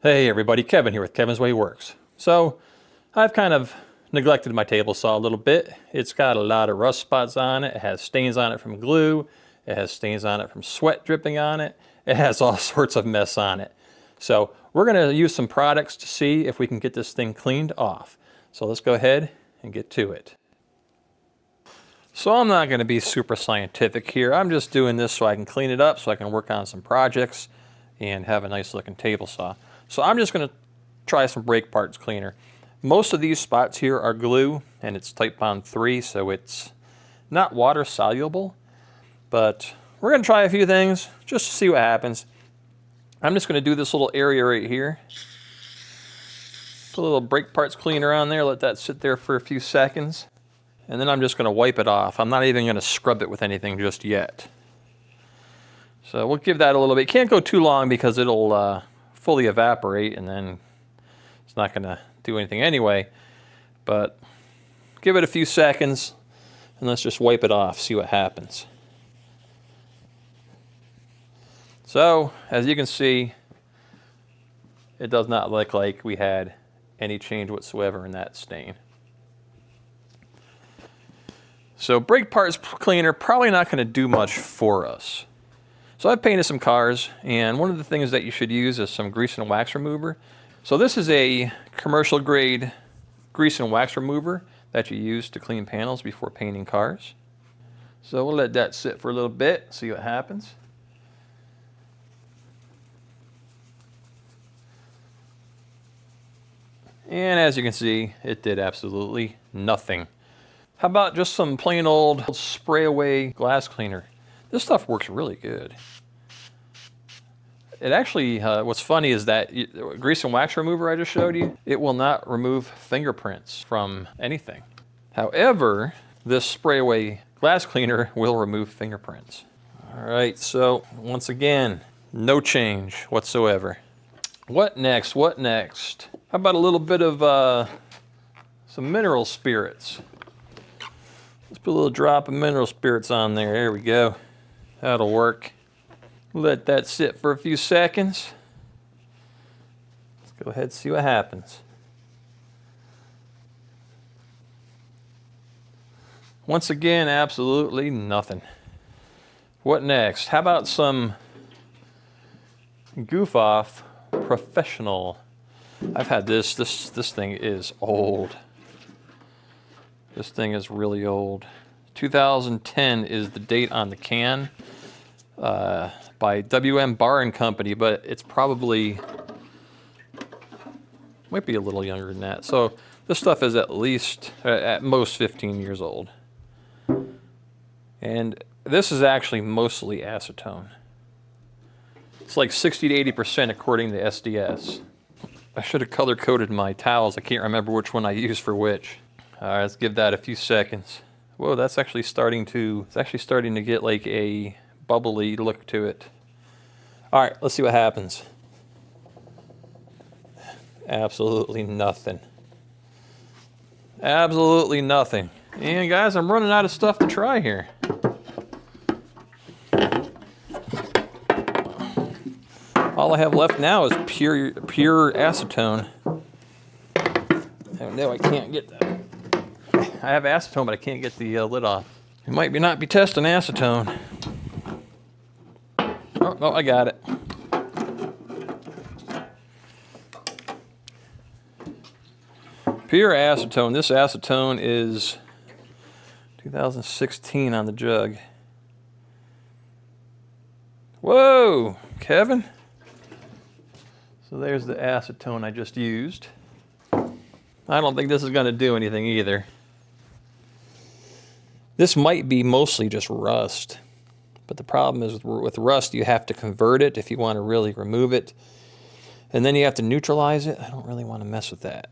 Hey everybody, Kevin here with Kevin's Way Works. So, I've kind of neglected my table saw a little bit. It's got a lot of rust spots on it. It has stains on it from glue. It has stains on it from sweat dripping on it. It has all sorts of mess on it. So, we're going to use some products to see if we can get this thing cleaned off. So let's go ahead and get to it. So I'm not going to be super scientific here. I'm just doing this so I can clean it up, so I can work on some projects and have a nice looking table saw. So I'm just going to try some brake parts cleaner. Most of these spots here are glue, and it's Type Bond 3, so it's not water soluble. But we're going to try a few things just to see what happens. I'm just going to do this little area right here. Put a little brake parts cleaner on there, let that sit there for a few seconds. And then I'm just going to wipe it off. I'm not even going to scrub it with anything just yet. So we'll give that a little bit. You can't go too long because it'll fully evaporate and then it's not going to do anything anyway. But give it a few seconds and let's just wipe it off, see what happens. So, as you can see, it does not look like we had any change whatsoever in that stain. So brake parts cleaner, probably not going to do much for us. So I've painted some cars, and one of the things that you should use is some grease and wax remover. So this is a commercial grade grease and wax remover that you use to clean panels before painting cars. So we'll let that sit for a little bit, see what happens. And as you can see, it did absolutely nothing. How about just some plain old Sprayway glass cleaner? This stuff works really good. It actually, what's funny is that grease and wax remover I just showed you, it will not remove fingerprints from anything. However, this Sprayway glass cleaner will remove fingerprints. All right, so once again, no change whatsoever. What next? What next? How about a little bit of some mineral spirits? Let's put a little drop of mineral spirits on there. There we go. That'll work. Let that sit for a few seconds. Let's go ahead and see what happens. Once again, absolutely nothing. What next? How about some Goof Off Professional? I've had this. This thing is old. This thing is really old. 2010 is the date on the can by WM Bar & Company, but it's probably, might be a little younger than that. So this stuff is at least, at most 15 years old. And this is actually mostly acetone. It's like 60 to 80% according to SDS. I should have color coded my towels. I can't remember which one I used for which. All right, let's give that a few seconds. Whoa, that's actually starting to, it's actually starting to get like a bubbly look to it. All right, let's see what happens. Absolutely nothing. Absolutely nothing. And guys, I'm running out of stuff to try here. All I have left now is pure acetone. Oh no, I can't get that. I have acetone, but I can't get the lid off. You might not be testing acetone. Oh, no, I got it. Pure acetone. This acetone is 2016 on the jug. Whoa, Kevin. So there's the acetone I just used. I don't think this is going to do anything either. This might be mostly just rust, but the problem is with rust, you have to convert it if you want to really remove it, and then you have to neutralize it. I don't really want to mess with that.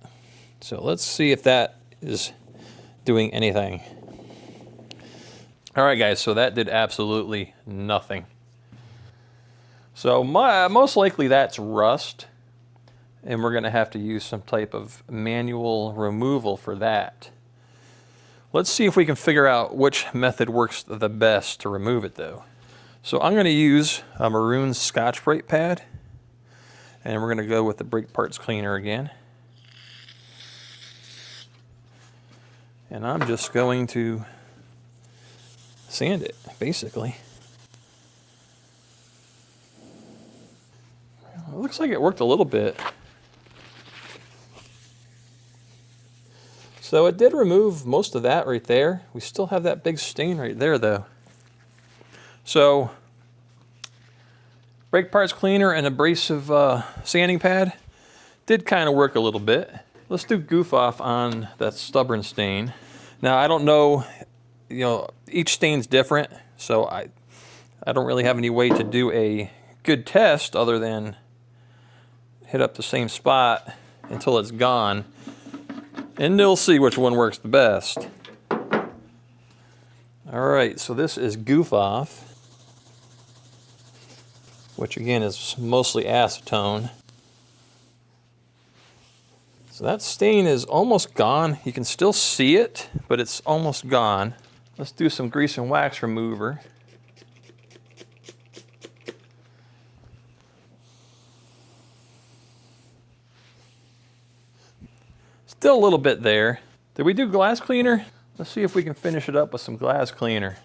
So let's see if that is doing anything. All right, guys, so that did absolutely nothing. So most likely that's rust, and we're going to have to use some type of manual removal for that. Let's see if we can figure out which method works the best to remove it though. So I'm going to use a maroon Scotch-Brite pad, And we're gonna go with the brake parts cleaner again. And I'm just going to sand it, basically. It looks like it worked a little bit. So it did remove most of that right there. We still have that big stain right there though. So, brake parts cleaner and abrasive sanding pad did kind of work a little bit. Let's do Goof Off on that stubborn stain. Now I don't know, you know, each stain's different, so I don't really have any way to do a good test other than hit up the same spot until it's gone. And you'll see which one works the best. All right, so this is Goof Off, which again is mostly acetone. So that stain is almost gone. You can still see it, but it's almost gone. Let's do some grease and wax remover. Still a little bit there. Did we do glass cleaner? Let's see if we can finish it up with some glass cleaner.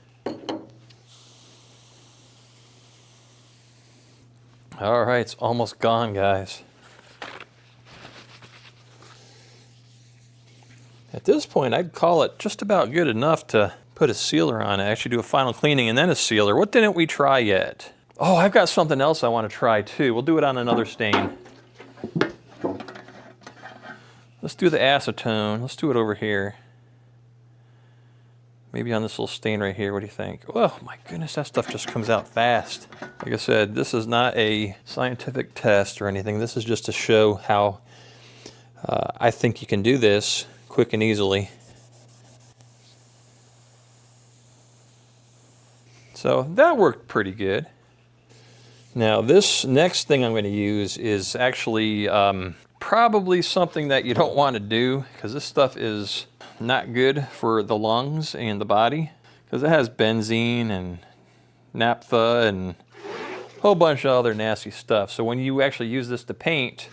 All right, it's almost gone, guys. At this point, I'd call it just about good enough to put a sealer on it. Actually do a final cleaning and then a sealer. What didn't we try yet? Oh, I've got something else I want to try too. We'll do it on another stain. Let's do the acetone. Let's do it over here. Maybe on this little stain right here. What do you think? Oh my goodness, that stuff just comes out fast. Like I said, this is not a scientific test or anything. This is just to show how I think you can do this quick and easily. So that worked pretty good. Now this next thing I'm going to use is actually probably something that you don't want to do, because this stuff is not good for the lungs and the body, because it has benzene and naphtha and a whole bunch of other nasty stuff. So when you actually use this to paint,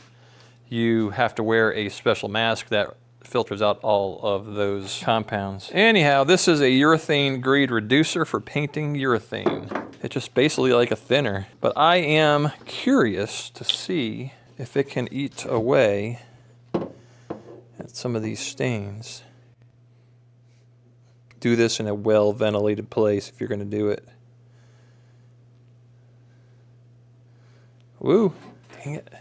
you have to wear a special mask that filters out all of those compounds. Anyhow, this is a urethane grade reducer for painting urethane. It's just basically like a thinner, but I am curious to see if it can eat away at some of these stains. Do this in a well-ventilated place if you're going to do it. Woo, dang it.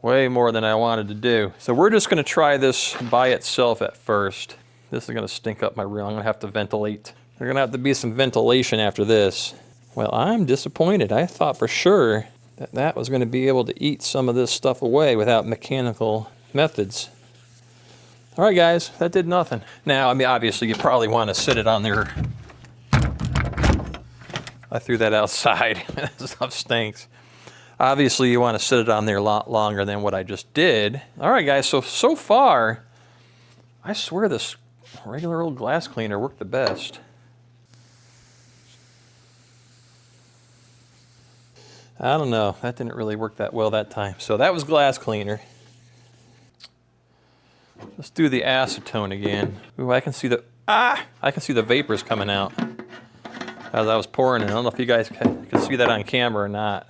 Way more than I wanted to do. So we're just going to try this by itself at first. This is going to stink up my room. I'm going to have to ventilate. There's going to have to be some ventilation after this. Well, I'm disappointed. I thought for sure that that was going to be able to eat some of this stuff away without mechanical methods. All right, guys, that did nothing. Now, I mean, obviously, you probably want to sit it on there. I threw that outside. That stuff stinks. Obviously, you want to sit it on there a lot longer than what I just did. All right, guys, so far, I swear this regular old glass cleaner worked the best. I don't know, that didn't really work that well that time. So that was glass cleaner. Let's do the acetone again. Ooh, I can see the vapors coming out as I was pouring it. I don't know if you guys can see that on camera or not.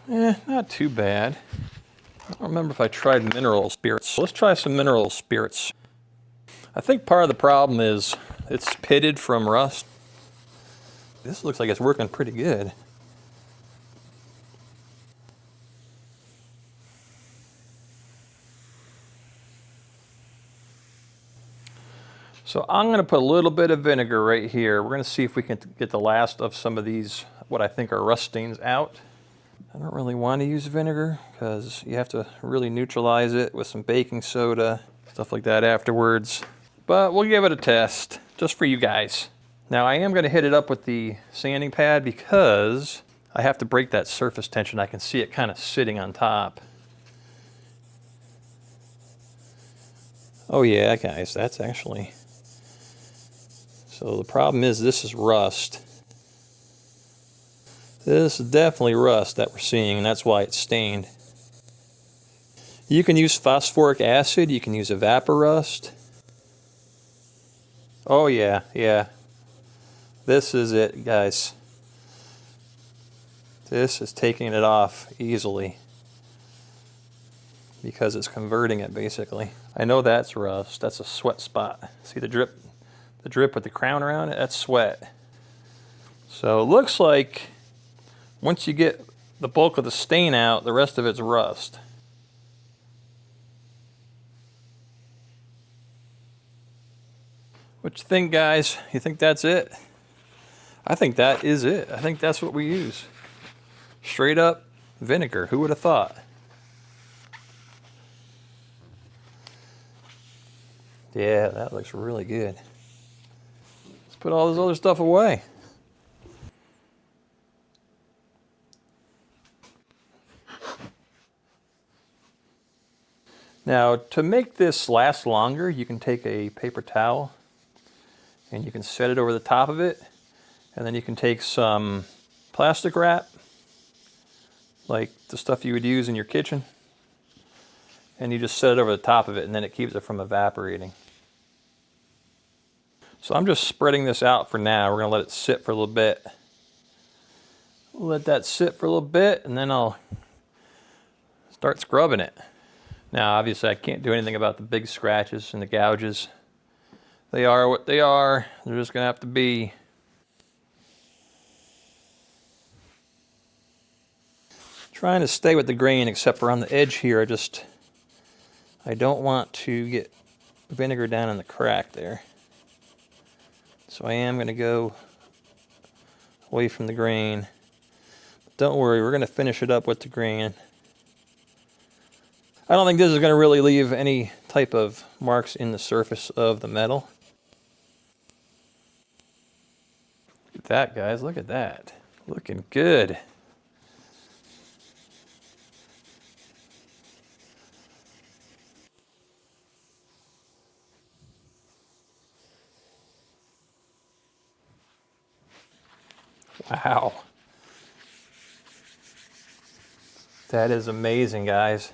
Not too bad. I don't remember if I tried mineral spirits. Let's try some mineral spirits. I think part of the problem is it's pitted from rust. This looks like it's working pretty good. So I'm going to put a little bit of vinegar right here. We're going to see if we can get the last of some of these, what I think are rust stains, out. I don't really want to use vinegar because you have to really neutralize it with some baking soda, stuff like that afterwards. But we'll give it a test just for you guys. Now I am going to hit it up with the sanding pad because I have to break that surface tension. I can see it kind of sitting on top. Oh yeah, guys, that's actually... So the problem is this is rust. This is definitely rust that we're seeing, and that's why it's stained. You can use phosphoric acid, you can use evaporust. Oh yeah, yeah. This is it, guys. This is taking it off easily because it's converting it basically. I know that's rust, that's a sweat spot. See the drip with the crown around it? That's sweat. So it looks like once you get the bulk of the stain out, the rest of it's rust. What you think, guys? You think that's it? I think that is it. I think that's what we use. Straight up vinegar. Who would have thought? Yeah, that looks really good. Let's put all this other stuff away. Now, to make this last longer, you can take a paper towel and you can set it over the top of it, and then you can take some plastic wrap, like the stuff you would use in your kitchen, and you just set it over the top of it, and then it keeps it from evaporating. So I'm just spreading this out for now. We're gonna let it sit for a little bit. We'll let that sit for a little bit, and then I'll start scrubbing it. Now, obviously, I can't do anything about the big scratches and the gouges. They are what they are. They're just gonna have to be. Trying to stay with the grain, except for on the edge here. I don't want to get vinegar down in the crack there. So I am gonna go away from the grain. Don't worry, we're gonna finish it up with the grain. I don't think this is going to really leave any type of marks in the surface of the metal. Look at that, guys. Look at that. Looking good. Wow. That is amazing, guys.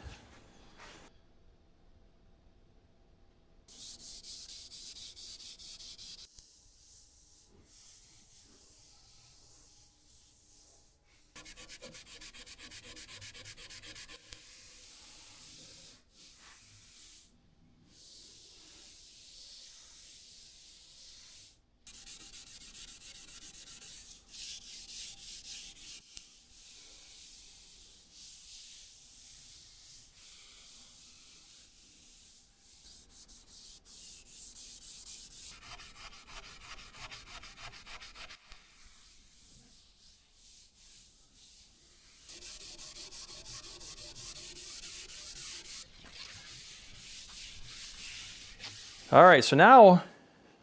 All right, so now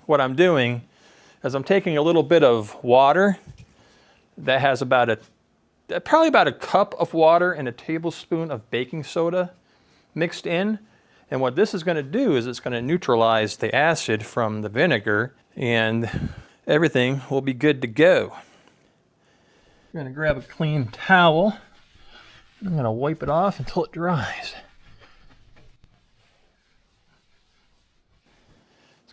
what I'm doing is I'm taking a little bit of water that has probably about a cup of water and a tablespoon of baking soda mixed in. And what this is going to do is it's going to neutralize the acid from the vinegar, and everything will be good to go. I'm going to grab a clean towel. I'm going to wipe it off until it dries.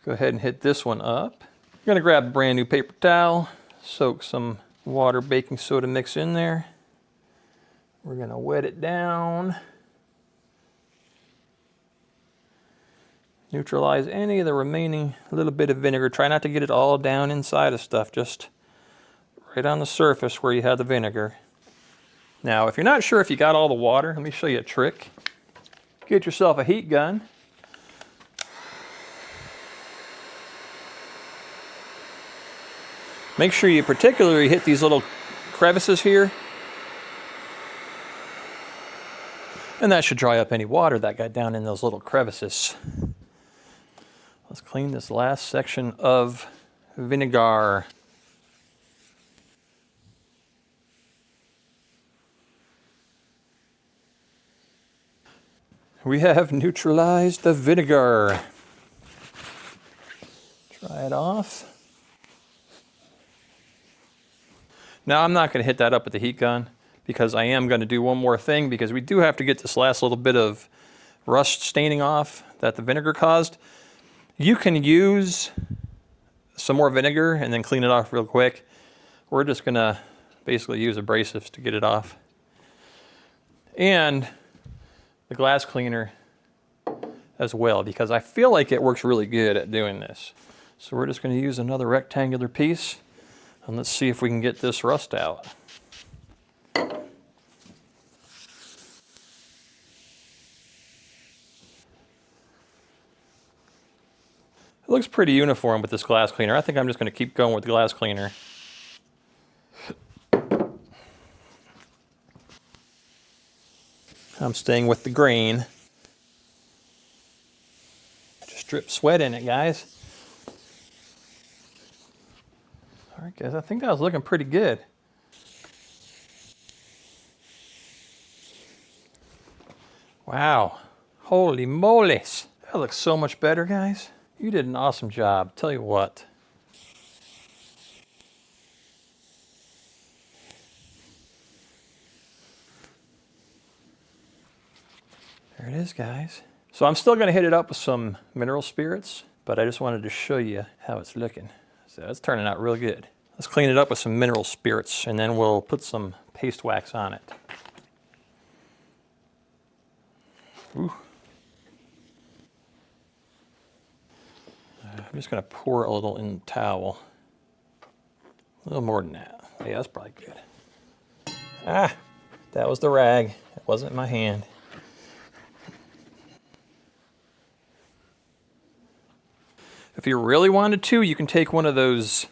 Go ahead and hit this one up. I'm going to grab a brand new paper towel, soak some water baking soda mix in there. We're going to wet it down. Neutralize any of the remaining little bit of vinegar. Try not to get it all down inside of stuff, just right on the surface where you have the vinegar. Now, if you're not sure if you got all the water, let me show you a trick. Get yourself a heat gun. Make sure you particularly hit these little crevices here. And that should dry up any water that got down in those little crevices. Let's clean this last section of vinegar. We have neutralized the vinegar. Dry it off. Now I'm not going to hit that up with the heat gun because I am going to do one more thing, because we do have to get this last little bit of rust staining off that the vinegar caused. You can use some more vinegar and then clean it off real quick. We're just going to basically use abrasives to get it off. And the glass cleaner as well, because I feel like it works really good at doing this. So we're just going to use another rectangular piece, and let's see if we can get this rust out. It looks pretty uniform with this glass cleaner. I think I'm just going to keep going with the glass cleaner. I'm staying with the grain. Just drip sweat in it, guys. All right, guys, I think that was looking pretty good. Wow, holy moles. That looks so much better, guys. You did an awesome job, tell you what. There it is, guys. So I'm still gonna hit it up with some mineral spirits, but I just wanted to show you how it's looking. So it's turning out real good. Let's clean it up with some mineral spirits, and then we'll put some paste wax on it. Ooh. I'm just gonna pour a little in the towel. A little more than that. Yeah, that's probably good. Ah, that was the rag. It wasn't my hand. If you really wanted to, you can take one of those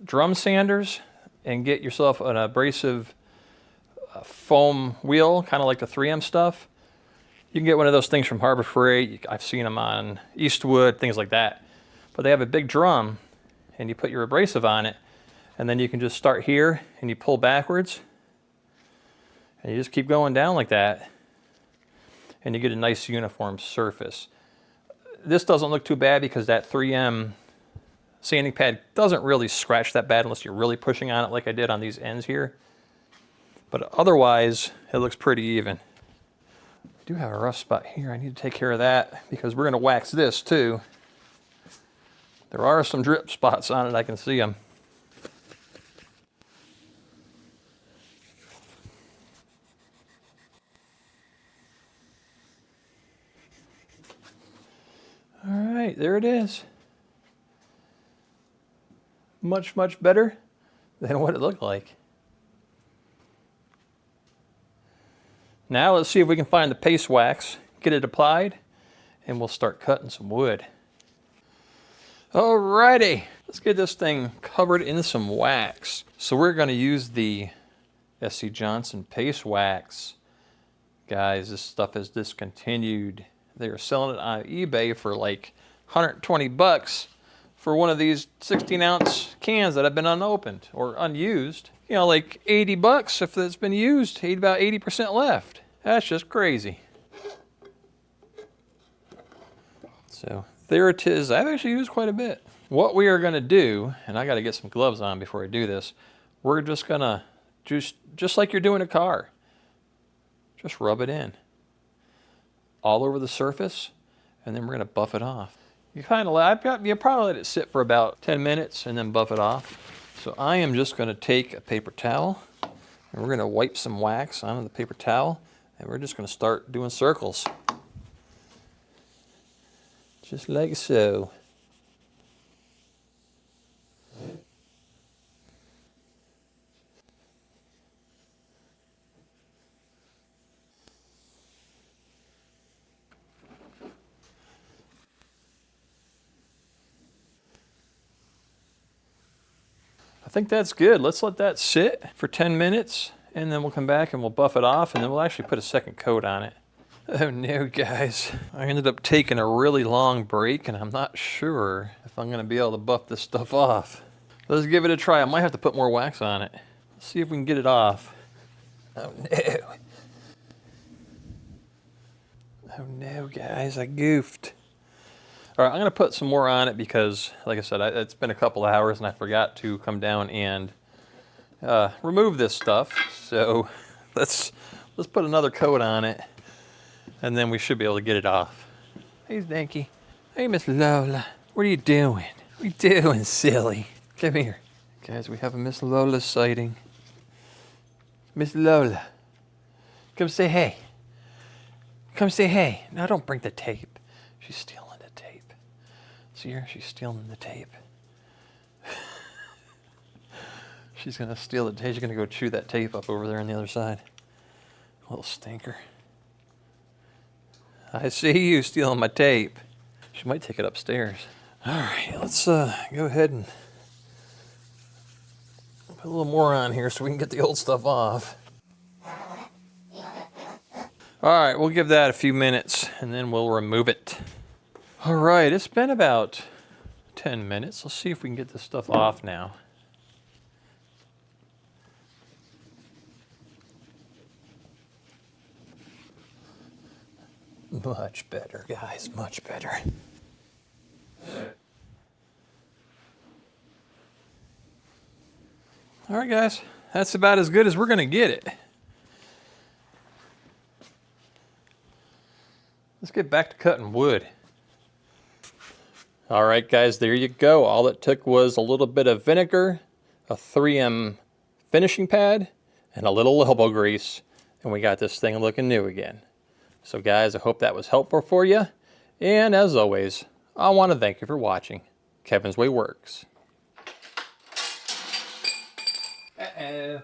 drum sanders and get yourself an abrasive foam wheel, kind of like the 3M stuff. You can get one of those things from Harbor Freight. I've seen them on Eastwood, things like that. But they have a big drum, and you put your abrasive on it, and then you can just start here, and you pull backwards, and you just keep going down like that, and you get a nice uniform surface. This doesn't look too bad because that 3M sanding pad doesn't really scratch that bad unless you're really pushing on it like I did on these ends here. But otherwise, it looks pretty even. I do have a rough spot here. I need to take care of that because we're going to wax this too. There are some drip spots on it. I can see them. All right, there it is. Much, much better than what it looked like. Now let's see if we can find the paste wax, get it applied, and we'll start cutting some wood. Alrighty, let's get this thing covered in some wax. So we're going to use the SC Johnson paste wax. Guys, this stuff is discontinued. They are selling it on eBay for like 120 bucks for one of these 16-ounce cans that have been unopened or unused. You know, like 80 bucks if it's been used, about 80% left. That's just crazy. So there it is. I've actually used quite a bit. What we are going to do, and I got to get some gloves on before I do this, we're just going to, just like you're doing a car, just rub it in all over the surface, and then we're going to buff it off. You probably let it sit for about 10 minutes and then buff it off. So I am just going to take a paper towel, and we're going to wipe some wax onto the paper towel, and we're just going to start doing circles. Just like so. I think that's good. Let's let that sit for 10 minutes, and then we'll come back and we'll buff it off, and then we'll actually put a second coat on it. Oh no, guys. I ended up taking a really long break, and I'm not sure if I'm gonna be able to buff this stuff off. Let's give it a try. I might have to put more wax on it. Let's see if we can get it off. Oh no. Oh no, guys, I goofed. All right, I'm gonna put some more on it because, like I said, it's been a couple hours and I forgot to come down and remove this stuff. So let's put another coat on it, and then we should be able to get it off. Hey, Stanky. Hey, Miss Lola. What are you doing? What are you doing, silly? Come here. Guys, we have a Miss Lola sighting. Miss Lola. Come say hey. Come say hey. No, don't bring the tape. She's stealing the tape. See her? She's stealing the tape. She's going to steal the tape. She's going to go chew that tape up over there on the other side. Little stinker. I see you stealing my tape. She might take it upstairs. All right, let's go ahead and put a little more on here so we can get the old stuff off. All right, we'll give that a few minutes and then we'll remove it. All right, it's been about 10 minutes. Let's see if we can get this stuff off now. Much better, guys, much better. All right, guys, that's about as good as we're gonna get it. Let's get back to cutting wood. All right, guys, there you go. All it took was a little bit of vinegar, a 3M finishing pad, and a little elbow grease, and we got this thing looking new again. So guys, I hope that was helpful for you. And as always, I want to thank you for watching Kevin's Way Works. Uh-oh.